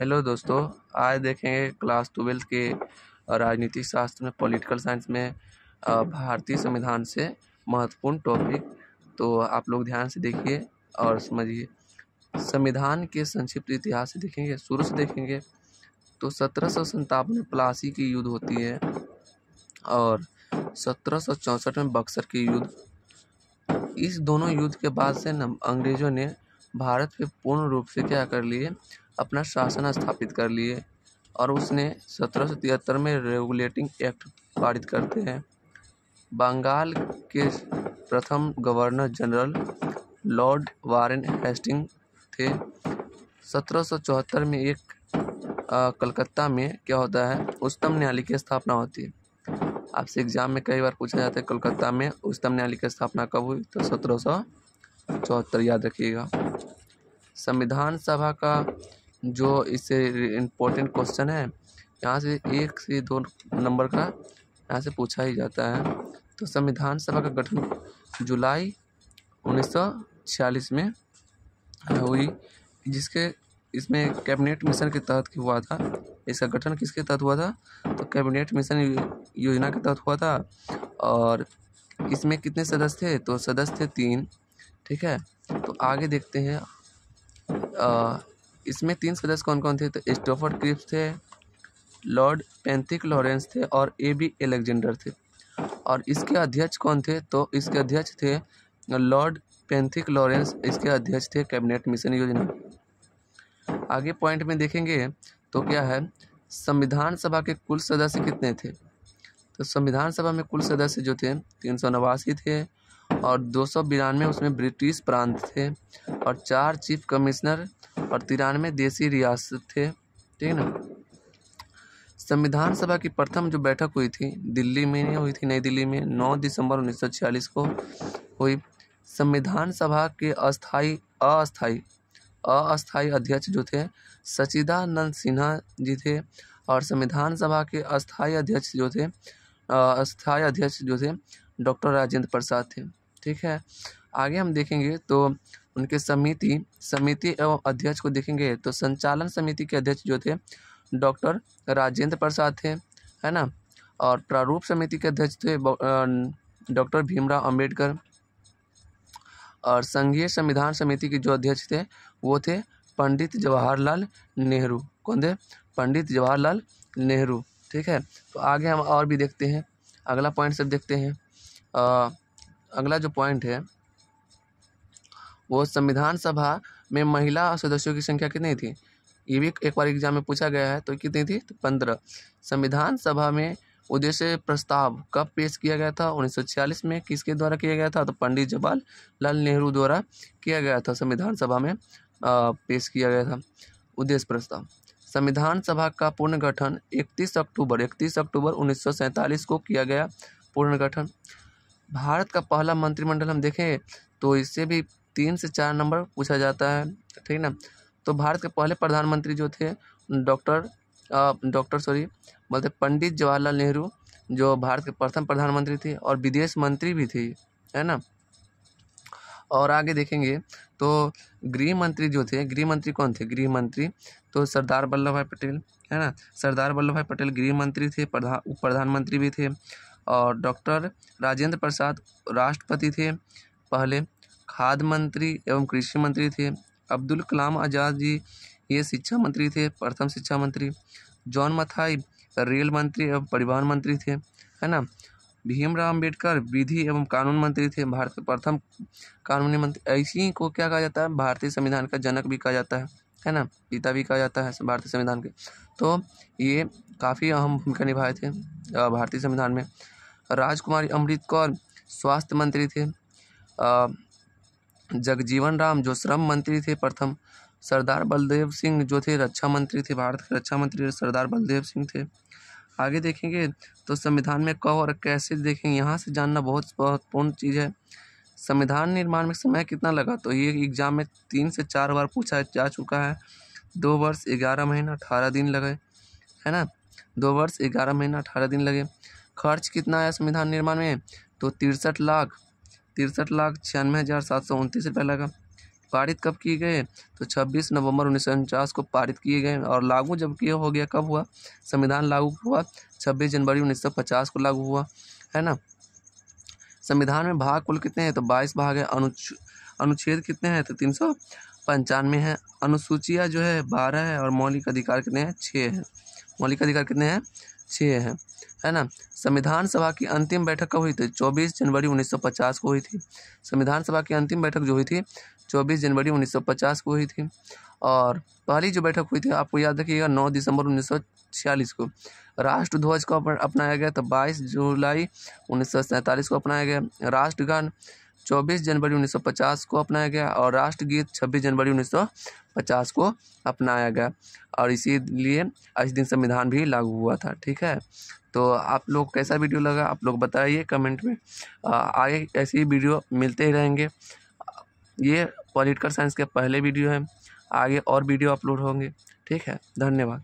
Hello दोस्तों, आज देखेंगे क्लास 12 के राजनीतिक शास्त्र में पॉलिटिकल साइंस में भारतीय संविधान से महत्वपूर्ण टॉपिक। तो आप लोग ध्यान से देखिए और समझिए। संविधान के संक्षिप्त इतिहास से देखेंगे, शुरू से देखेंगे तो 1757 में प्लासी की युद्ध होती है और 1764 में बक्सर की युद्ध। इस दोनों युद्ध के बाद से अंग्रेजों ने भारत पे पूर्ण रूप से क्या कर लिए, अपना शासन स्थापित कर लिए और उसने 1773 में रेगुलेटिंग एक्ट पारित करते हैं। बंगाल के प्रथम governor general lord Warren Hasting थे। 1774 में कलकत्ता में क्या होता है, उच्चतम न्यायालय की स्थापना होती है। आपसे एग्जाम में कई बार पूछा जाता है कलकत्ता में उच्चतम न्यायालय की स्थापना कब हुई, तो 1774 याद रखिएगा। संविधान सभा का जो इससे इम्पोर्टेंट क्वेश्चन है, यहाँ से 1 से 2 नंबर का यहाँ से पूछा ही जाता है। तो संविधान सभा का गठन जुलाई 1946 में हुई, जिसके इसमें कैबिनेट मिशन के तहत हुआ था। इसका गठन किसके तहत हुआ था, तो कैबिनेट मिशन योजना के तहत हुआ था। और इसमें कितने सदस्य थे, तो सदस्य थे 3। ठीक है, तो आगे देखते हैं। इसमें 3 सदस्य कौन कौन थे, तो स्टैफोर्ड क्रिप्स थे, लॉर्ड पेंथिक लॉरेंस थे और AB अलेक्जेंडर थे। और इसके अध्यक्ष कौन थे, तो इसके अध्यक्ष थे लॉर्ड पेंथिक लॉरेंस। इसके अध्यक्ष थे कैबिनेट मिशन योजना। आगे पॉइंट में देखेंगे तो क्या है, संविधान सभा के कुल सदस्य कितने थे, तो संविधान सभा में कुल सदस्य जो थे 389 थे और 292 उसमें ब्रिटिश प्रांत थे और 4 चीफ कमिश्नर और 93 देसी रियासत थे। ठीक है ना। संविधान सभा की प्रथम जो बैठक हुई थी दिल्ली में नहीं हुई थी, नई दिल्ली में 9 दिसंबर 1946 को हुई। संविधान सभा के अस्थाई अध्यक्ष जो थे सच्चिदानंद सिन्हा जी थे और संविधान सभा के अस्थाई अध्यक्ष जो थे डॉक्टर राजेंद्र प्रसाद थे। ठीक है, आगे हम देखेंगे तो उनके समिति एवं अध्यक्ष को देखेंगे तो संचालन समिति के अध्यक्ष जो थे डॉक्टर राजेंद्र प्रसाद थे, है ना। और प्रारूप समिति के अध्यक्ष थे डॉक्टर भीमराव अंबेडकर। और संघीय संविधान समिति के जो अध्यक्ष थे वो थे पंडित जवाहरलाल नेहरू। कौन थे, पंडित जवाहरलाल नेहरू। ठीक है, तो आगे हम और भी देखते हैं। अगला पॉइंट सब देखते हैं। अगला जो पॉइंट है वो संविधान सभा में महिला सदस्यों की संख्या कितनी थी, ये भी एक बार एग्जाम में पूछा गया है। तो कितनी थी, तो 15। संविधान सभा में उद्देश्य प्रस्ताव कब पेश किया गया था, 1946 में। किसके द्वारा किया गया था, तो पंडित जवाहरलाल नेहरू द्वारा किया गया था। संविधान सभा में पेश किया गया था उद्देश्य प्रस्ताव। संविधान सभा का पूर्ण गठन 31 अक्टूबर 1947 को किया गया। पूर्ण गठन। भारत का पहला मंत्रिमंडल हम देखें तो इससे भी 3 से 4 नंबर पूछा जाता है। ठीक ना। तो भारत के पहले प्रधानमंत्री जो थे पंडित जवाहरलाल नेहरू, जो भारत के प्रथम प्रधानमंत्री थे और विदेश मंत्री भी थे, है ना। और आगे देखेंगे तो गृह मंत्री जो थे, गृह मंत्री कौन थे, गृह मंत्री तो सरदार वल्लभ भाई पटेल, है ना। सरदार वल्लभ भाई पटेल गृह मंत्री थे, प्रधानमंत्री भी थे। और डॉक्टर राजेंद्र प्रसाद राष्ट्रपति थे पहले। खाद्य मंत्री एवं कृषि मंत्री थे। अब्दुल कलाम आज़ाद जी ये शिक्षा मंत्री थे, प्रथम शिक्षा मंत्री। जॉन मथाई रेल मंत्री एवं परिवहन मंत्री थे, है ना। भीमराव अंबेडकर विधि एवं कानून मंत्री थे, भारत के प्रथम कानूनी मंत्री। ऐसी को क्या कहा जाता है, भारतीय संविधान का जनक भी कहा जाता है ना, पिता भी कहा जाता है भारतीय संविधान के। तो ये काफ़ी अहम भूमिका निभाए थे भारतीय संविधान में। राजकुमारी अमृत कौर स्वास्थ्य मंत्री थे। जगजीवन राम जो श्रम मंत्री थे प्रथम। सरदार बलदेव सिंह जो थे रक्षा मंत्री थे, भारत के रक्षा मंत्री सरदार बलदेव सिंह थे। आगे देखेंगे तो संविधान में कब और कैसे देखेंगे, यहाँ से जानना बहुत महत्वपूर्ण चीज़ है। संविधान निर्माण में समय कितना लगा, तो ये एग्जाम में 3 से 4 बार पूछा जा चुका है। 2 वर्ष 11 महीना 18 दिन लगे, है ना। 2 वर्ष 11 महीना 18 दिन लगे। खर्च कितना आया संविधान निर्माण में, तो 63 लाख 96,729 रुपये लगा। पारित कब किए गए? तो 26 नवंबर 1949 को पारित किए गए। और लागू जब किया हो गया कब हुआ? संविधान लागू हुआ 26 जनवरी 1950 को लागू हुआ, है ना। संविधान में भाग कुल कितने हैं? तो 22 भाग है। अनुच्छेद कितने हैं? तो 395 है। अनुसूचियाँ जो है 12 है। और मौलिक अधिकार कितने हैं? 6 है। मौलिक अधिकार कितने हैं? 6 है, है ना। संविधान सभा की अंतिम बैठक कब हुई थी? 24 जनवरी 1950 को हुई थी। संविधान सभा की अंतिम बैठक जो हुई थी 24 जनवरी 1950 को हुई थी। और पहली जो बैठक हुई थी आपको याद रखिएगा 9 दिसंबर 1946 को। राष्ट्रध्वज को अपनाया गया तो 22 जुलाई 1947 को अपनाया गया। राष्ट्रगान 24 जनवरी 1950 को अपनाया गया। और राष्ट्रगीत 26 जनवरी 1950 को अपनाया गया। और इसीलिए इस दिन संविधान भी लागू हुआ था। ठीक है, तो आप लोग कैसा वीडियो लगा आप लोग बताइए कमेंट में। आगे ऐसी ही वीडियो मिलते ही रहेंगे। ये पॉलिटिकल साइंस के पहले वीडियो है, आगे और वीडियो अपलोड होंगे। ठीक है, धन्यवाद।